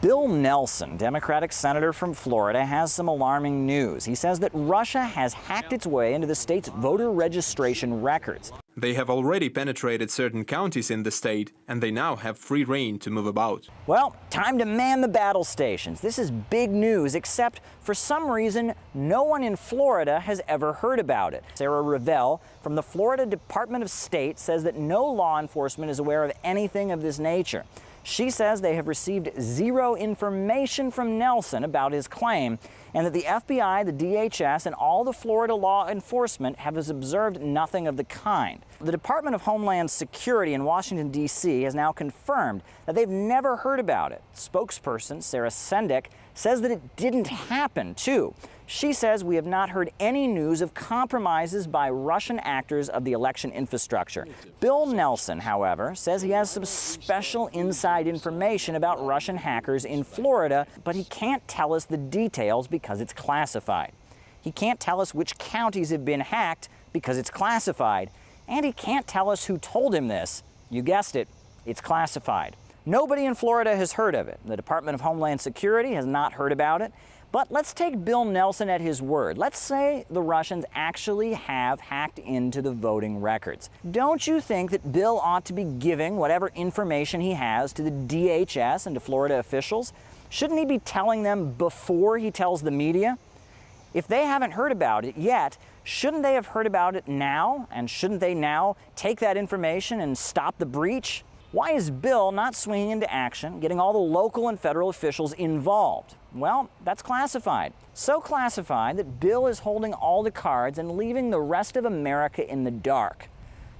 Bill Nelson, Democratic senator from Florida, has some alarming news. He says that Russia has hacked its way into the state's voter registration records. They have already penetrated certain counties in the state, and they now have free rein to move about. Well, time to man the battle stations. This is big news, except for some reason, no one in Florida has ever heard about it. Sarah Revelle from the Florida Department of State says that no law enforcement is aware of anything of this nature. She says they have received zero information from Nelson about his claim, and that the FBI, the DHS, and all the Florida law enforcement have observed nothing of the kind. The Department of Homeland Security in Washington, D.C. has now confirmed that they've never heard about it. Spokesperson Sarah Sendick says that it didn't happen, too. She says we have not heard any news of compromises by Russian actors of the election infrastructure. Bill Nelson, however, says he has some special inside information about Russian hackers in Florida, but he can't tell us the details because it's classified. He can't tell us which counties have been hacked because it's classified. And he can't tell us who told him this. You guessed it, it's classified. Nobody in Florida has heard of it. The Department of Homeland Security has not heard about it. But let's take Bill Nelson at his word. Let's say the Russians actually have hacked into the voting records. Don't you think that Bill ought to be giving whatever information he has to the DHS and to Florida officials? Shouldn't he be telling them before he tells the media? If they haven't heard about it yet, shouldn't they have heard about it now? And shouldn't they now take that information and stop the breach? Why is Bill not swinging into action, getting all the local and federal officials involved? Well, that's classified. So classified that Bill is holding all the cards and leaving the rest of America in the dark.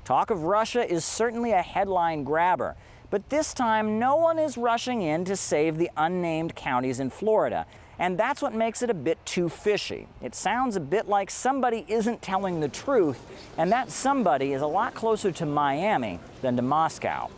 Talk of Russia is certainly a headline grabber, but this time no one is rushing in to save the unnamed counties in Florida. And that's what makes it a bit too fishy. It sounds a bit like somebody isn't telling the truth, and that somebody is a lot closer to Miami than to Moscow.